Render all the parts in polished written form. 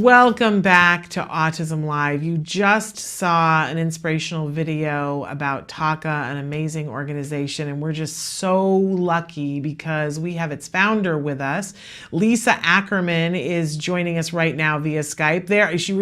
Welcome back to Autism Live. You just saw an inspirational video about TACA, an amazing organization, and we're just so lucky because we have its founder with us. Lisa Ackerman is joining us right now via Skype.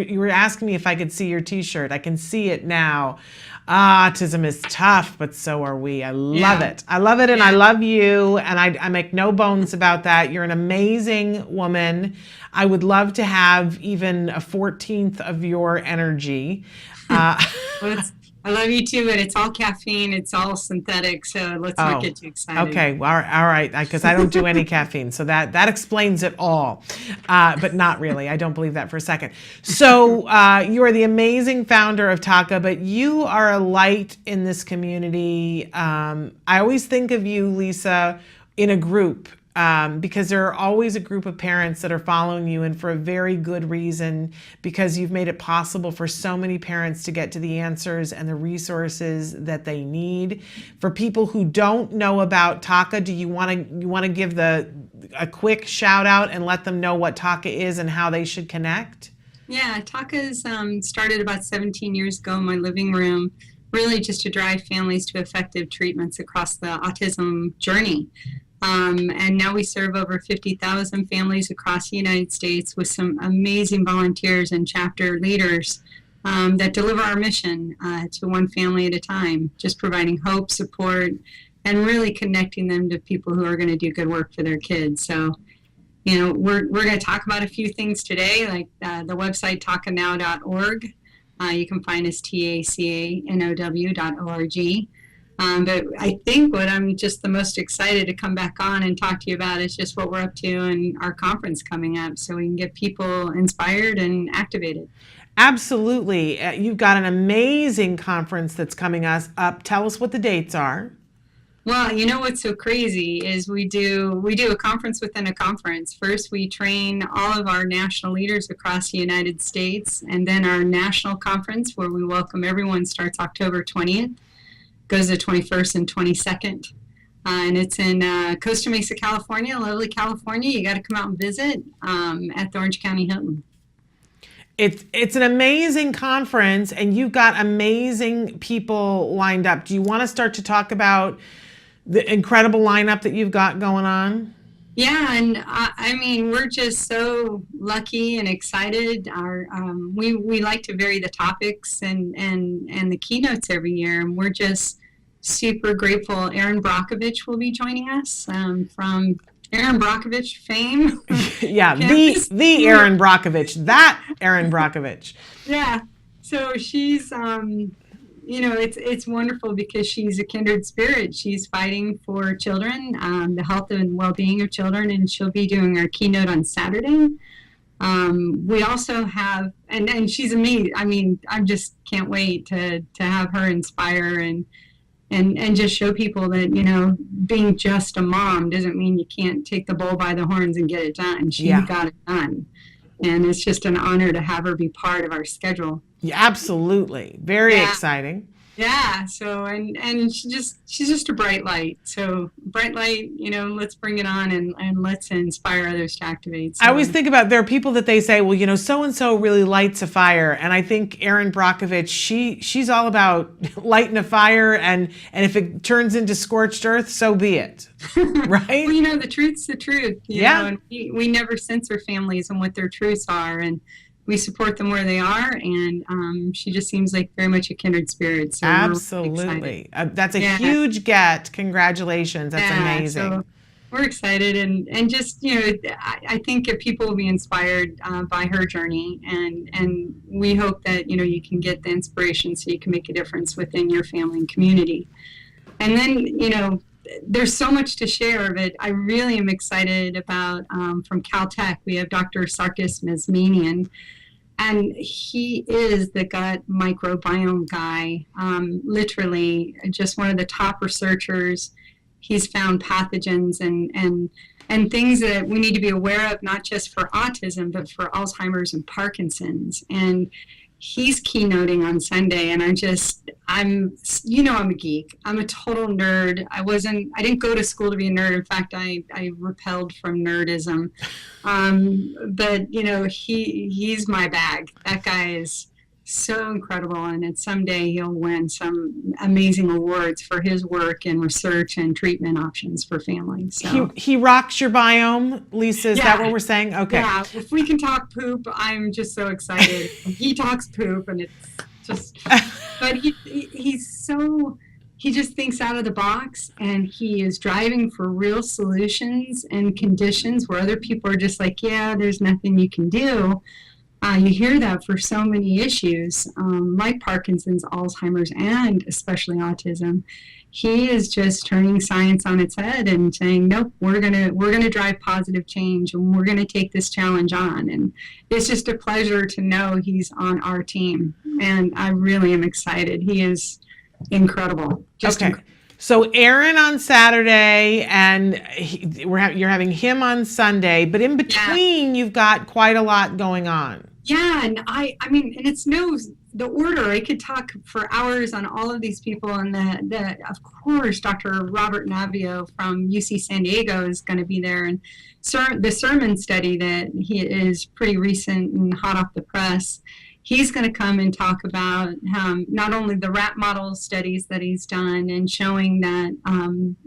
You were asking me if I could see your t-shirt. I can see it now. Autism is tough, but so are we. I love it. I love it, and I love you, and I make no bones about that. You're an amazing woman. I would love to have even a 14th of your energy. I love you too, but it's all caffeine. It's all synthetic, so let's not get too excited. Okay, all right, because I don't do any caffeine, so that explains it all. But not really. I don't believe that for a second. So you are the amazing founder of TACA, but you are a light in this community. I always think of you, Lisa, in a group. Because there are always a group of parents that are following you, and for a very good reason, because you've made it possible for so many parents to get to the answers and the resources that they need. For people who don't know about TACA, do you want to give a quick shout out and let them know what TACA is and how they should connect? Yeah, TACA's started about 17 years ago in my living room, really just to drive families to effective treatments across the autism journey. And now we serve over 50,000 families across the United States with some amazing volunteers and chapter leaders that deliver our mission to one family at a time, just providing hope, support, and really connecting them to people who are going to do good work for their kids. So, you know, we're going to talk about a few things today, like the website tacanow.org. You can find us tacanow.org. But I think what I'm just the most excited to come back on and talk to you about is just what we're up to and our conference coming up, so we can get people inspired and activated. Absolutely. You've got an amazing conference that's coming up. Tell us what the dates are. Well, you know what's so crazy is we do a conference within a conference. First, we train all of our national leaders across the United States, and then our national conference, where we welcome everyone, starts October 20th. Goes the 21st and 22nd. And it's in Costa Mesa, California, lovely California. You got to come out and visit at the Orange County Hilton. It's an amazing conference, and you've got amazing people lined up. Do you want to start to talk about the incredible lineup that you've got going on? Yeah, and I mean, we're just so lucky and excited. We like to vary the topics and the keynotes every year, and we're just super grateful. Aaron Brockovich will be joining us from Aaron Brockovich fame. Yeah, the Aaron Brockovich, that Aaron Brockovich. Yeah, so she's you know, it's wonderful because she's a kindred spirit. She's fighting for children, the health and well-being of children, and she'll be doing our keynote on Saturday. We also have, and she's amazing. I mean, I just can't wait to have her inspire and just show people that, you know, being just a mom doesn't mean you can't take the bull by the horns and get it done. She got it done. And it's just an honor to have her be part of our schedule. Yeah, absolutely. Very exciting. Yeah. So, and she's just a bright light. So bright light, you know, let's bring it on and let's inspire others to activate. So, I always think about, there are people that they say, well, you know, so-and-so really lights a fire. And I think Aaron Brockovich, she's all about lighting a fire. And if it turns into scorched earth, so be it. Right? Well, you know, the truth's the truth. You know, and we never censor families and what their truths are. And we support them where they are, and she just seems like very much a kindred spirit. So absolutely. That's a huge get. Congratulations. That's amazing. So we're excited, and just, you know, I think that people will be inspired by her journey, and we hope that, you know, you can get the inspiration so you can make a difference within your family and community. And then, you know, there's so much to share, but I really am excited about from Caltech. We have Dr. Sarkis Makarian, and he is the gut microbiome guy, literally just one of the top researchers. He's found pathogens and things that we need to be aware of, not just for autism, but for Alzheimer's and Parkinson's. And he's keynoting on Sunday, and I'm a geek. I'm a total nerd. I didn't go to school to be a nerd. In fact, I repelled from nerdism. But he's my bag. That guy is so incredible, and someday he'll win some amazing awards for his work in research and treatment options for families. So he rocks your biome, Lisa. Is that what we're saying? Okay. Yeah, if we can talk poop, I'm just so excited. He talks poop, and it's just, but he just thinks out of the box, and he is driving for real solutions and conditions where other people are just like, yeah, there's nothing you can do. You hear that for so many issues, like Parkinson's, Alzheimer's, and especially autism. He is just turning science on its head and saying, nope, we're gonna drive positive change, and we're gonna take this challenge on. And it's just a pleasure to know he's on our team, and I really am excited. He is incredible. Okay. So Aaron on Saturday, and you're having him on Sunday, but in between you've got quite a lot going on. Yeah, and I mean, and it's the order. I could talk for hours on all of these people, and of course, Dr. Robert Maggio from UC San Diego is going to be there, and the sermon study that he is pretty recent and hot off the press. He's going to come and talk about not only the rat model studies that he's done and showing that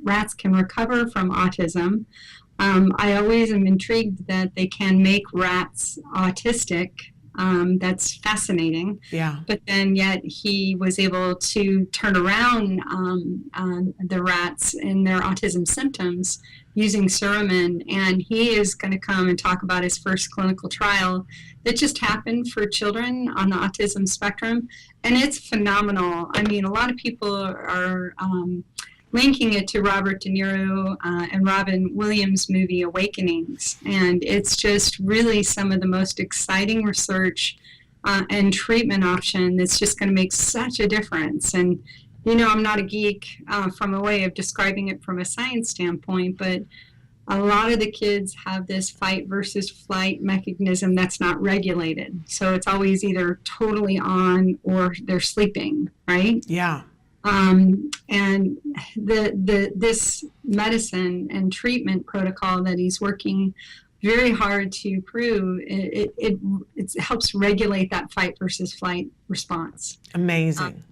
rats can recover from autism. I always am intrigued that they can make rats autistic. That's fascinating. Yeah. But then yet he was able to turn around the rats and their autism symptoms using Suramin, and he is going to come and talk about his first clinical trial that just happened for children on the autism spectrum, and it's phenomenal. I mean, a lot of people are linking it to Robert De Niro and Robin Williams' movie Awakenings, and it's just really some of the most exciting research and treatment option that's just going to make such a difference. And I'm not a geek from a way of describing it from a science standpoint, but a lot of the kids have this fight versus flight mechanism that's not regulated. So it's always either totally on or they're sleeping, right? Yeah. And this medicine and treatment protocol that he's working very hard to prove, it helps regulate that fight versus flight response. Amazing.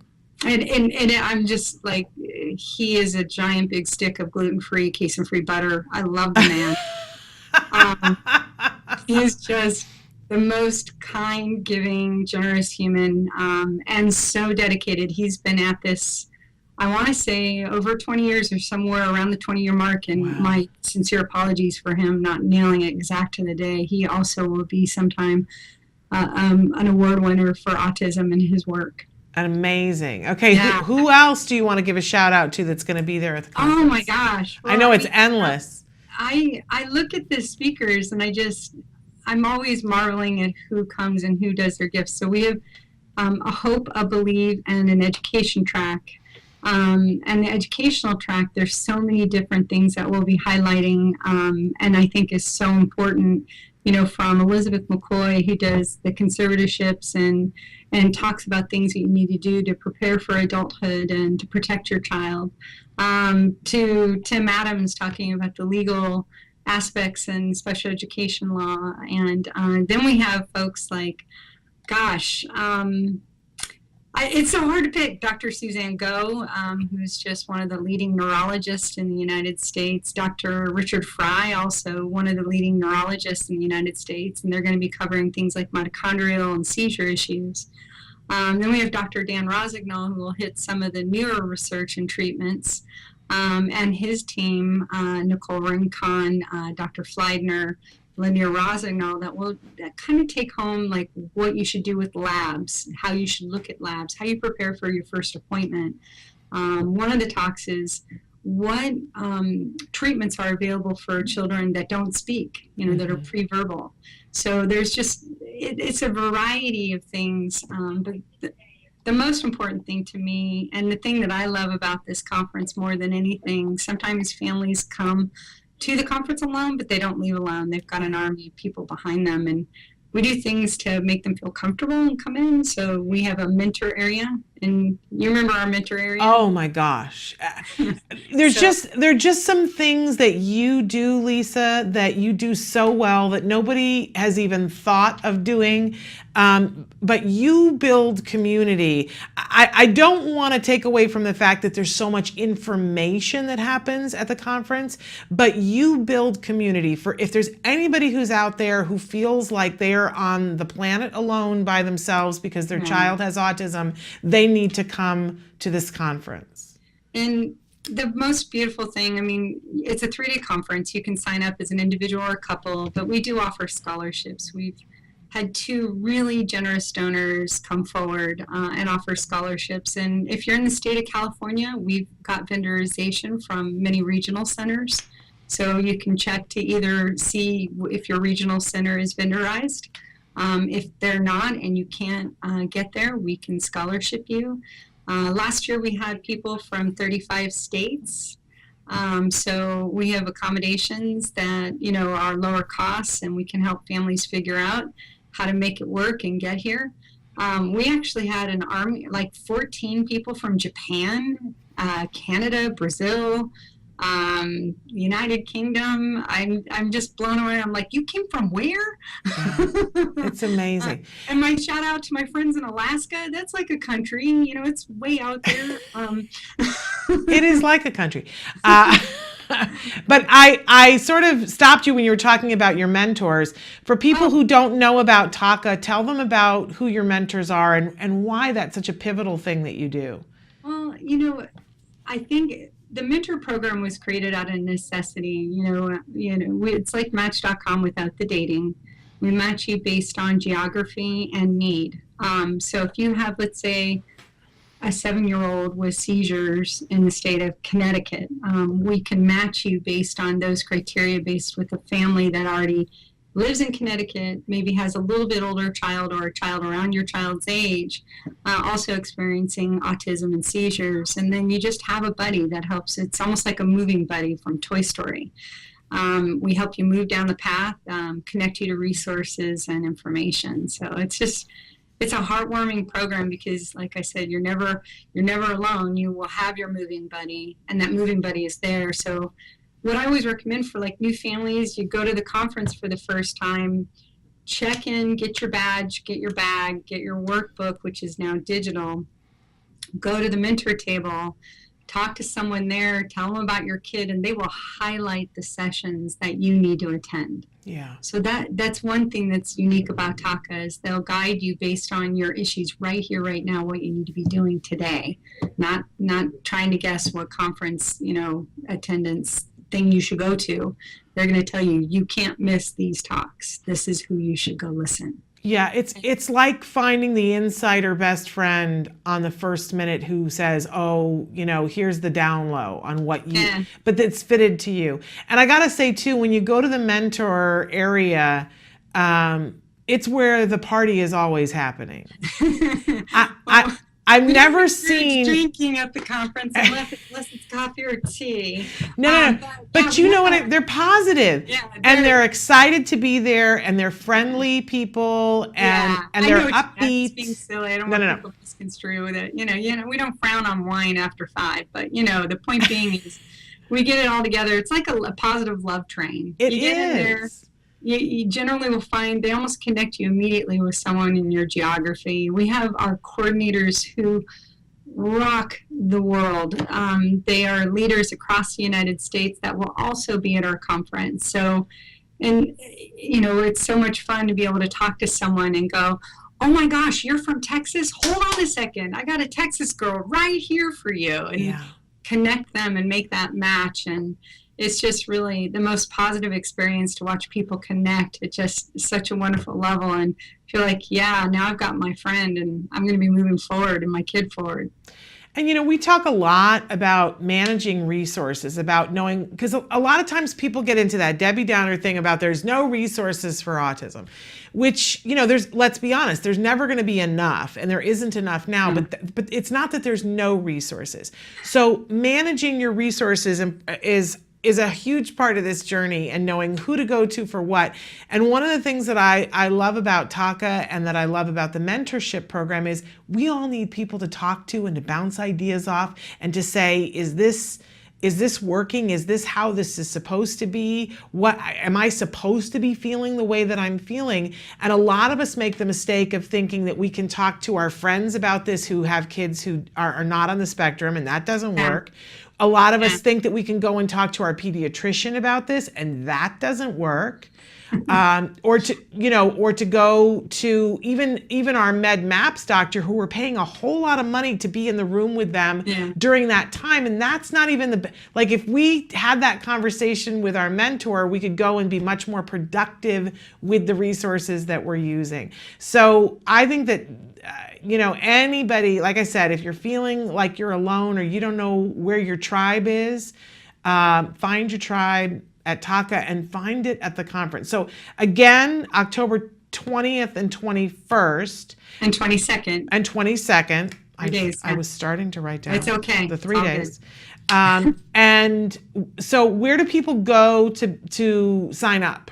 And I'm just like, he is a giant big stick of gluten-free, casein-free butter. I love the man. He's just the most kind, giving, generous human, and so dedicated. He's been at this, I want to say, over 20 years or somewhere around the 20-year mark, and wow. My sincere apologies for him not nailing it exact to the day. He also will be sometime an award winner for autism in his work. Amazing. Okay, yeah. who else do you want to give a shout out to that's going to be there at the conference? Oh my gosh. Well, I know it's endless. I look at the speakers and I'm always marveling at who comes and who does their gifts. So we have a hope, a believe, and an education track. And the educational track, there's so many different things that we'll be highlighting, and I think is so important, from Elizabeth McCoy, who does the conservatorships and talks about things that you need to do to prepare for adulthood and to protect your child, to Tim Adams talking about the legal aspects and special education law. And then we have folks like, it's so hard to pick. Dr. Suzanne Go, who's just one of the leading neurologists in the United States. Dr. Richard Fry, also one of the leading neurologists in the United States, and they're going to be covering things like mitochondrial and seizure issues. Then we have Dr. Dan Rosignol, who will hit some of the newer research and treatments, and his team, Nicole Rincon, Dr. Fleidner, Lanier Rosignol, that kind of take home like what you should do with labs, how you should look at labs, how you prepare for your first appointment. One of the talks is what treatments are available for children that don't speak, that are pre-verbal. So there's it's a variety of things, but the most important thing to me, and the thing that I love about this conference more than anything, sometimes families come to the conference alone, but they don't leave alone. They've got an army of people behind them. And we do things to make them feel comfortable and come in. So we have a mentor area, and you remember our mentor area? Oh my gosh. There are just some things that you do, Lisa, that you do so well that nobody has even thought of doing. But you build community. I don't want to take away from the fact that there's so much information that happens at the conference, but you build community. For if there's anybody who's out there who feels like they're on the planet alone by themselves because their child has autism, they need to come to this conference. And the most beautiful thing, I mean, it's a 3-day conference. You can sign up as an individual or a couple, but we do offer scholarships. We've had 2 really generous donors come forward and offer scholarships. And if you're in the state of California, we've got vendorization from many regional centers. So you can check to either see if your regional center is vendorized. If they're not and you can't get there, we can scholarship you. Last year we had people from 35 states. So we have accommodations that, are lower costs, and we can help families figure out how to make it work and get here. We actually had an army, like 14 people from Japan, Canada, Brazil, United Kingdom. I'm just blown away. I'm like, you came from where? Yeah, it's amazing. And my shout out to my friends in Alaska. That's like a country, it's way out there. It is like a country. But I sort of stopped you when you were talking about your mentors. For people who don't know about TACA, tell them about who your mentors are and why that's such a pivotal thing that you do. Well, I think the mentor program was created out of necessity. It's like Match.com without the dating. We match you based on geography and need. So if you have, let's say, a 7-year-old with seizures in the state of Connecticut, we can match you based on those criteria, based with a family that already lives in Connecticut, maybe has a little bit older child or a child around your child's age, also experiencing autism and seizures. And then you just have a buddy that helps. It's almost like a moving buddy from Toy Story. We help you move down the path, connect you to resources and information. So it's a heartwarming program because, like I said, you're never alone. You will have your moving buddy, and that moving buddy is there. So what I always recommend for like new families, you go to the conference for the first time, check in, get your badge, get your bag, get your workbook, which is now digital, go to the mentor table, talk to someone there, tell them about your kid, and they will highlight the sessions that you need to attend. Yeah. So that's one thing that's unique about TACA is they'll guide you based on your issues right here, right now, what you need to be doing today, not trying to guess what conference, attendance thing you should go to. They're going to tell you, you can't miss these talks. This is who you should go listen. Yeah, it's like finding the insider best friend on the first minute who says, oh, here's the down low on what you, but it's fitted to you. And I got to say too, when you go to the mentor area, it's where the party is always happening. I've never seen drinking at the conference unless it's coffee or tea. No. But they're positive, and they're excited to be there, and they're friendly people, and they're upbeat. Being silly. I don't want people to misconstrue with it. We don't frown on wine after 5, but the point being is we get it all together. It's like a positive love train. It you get in there. You generally will find they almost connect you immediately with someone in your geography. We have our coordinators who rock the world. They are leaders across the United States that will also be at our conference. So, it's so much fun to be able to talk to someone and go, oh my gosh, you're from Texas? Hold on a second. I got a Texas girl right here for you. And connect them and make that match. And it's just really the most positive experience to watch people connect. It's just such a wonderful level, and feel like, now I've got my friend and I'm going to be moving forward and my kid forward. And, we talk a lot about managing resources, about knowing, because a lot of times people get into that Debbie Downer thing about there's no resources for autism, which, let's be honest, there's never going to be enough, and there isn't enough now, but it's not that there's no resources. So managing your resources is is a huge part of this journey, and knowing who to go to for what. And one of the things that I love about TACA and that I love about the mentorship program is we all need people to talk to and to bounce ideas off and to say, is this working? Is this how this is supposed to be? What am I supposed to be feeling the way that I'm feeling? And a lot of us make the mistake of thinking that we can talk to our friends about this who have kids who are not on the spectrum, and that doesn't work. A lot of us think that we can go and talk to our pediatrician about this, and that doesn't work. Or to go to even our med maps doctor, who we're paying a whole lot of money to be in the room with them during that time. And that's not even like, if we had that conversation with our mentor, we could go and be much more productive with the resources that we're using. So I think that, anybody, like I said, if you're feeling like you're alone or you don't know where your tribe is, find your tribe at TACA and find it at the conference. So again, October 20th and 21st. And 22nd. And 22nd. 3 days. I was starting to write down. It's okay. The 3 days. And so where do people go to sign up?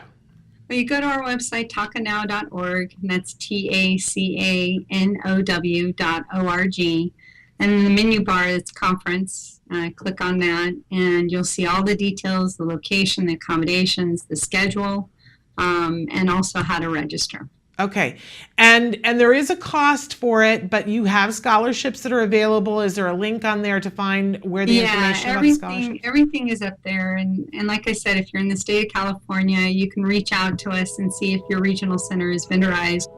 Well, you go to our website, tacanow.org, and that's TACANOW.org. And in the menu bar, it's conference. Click on that, and you'll see all the details, the location, the accommodations, the schedule, and also how to register. Okay. And there is a cost for it, but you have scholarships that are available. Is there a link on there to find where the information about the scholarships? Everything is up there. And like I said, if you're in the state of California, you can reach out to us and see if your regional center is vendorized.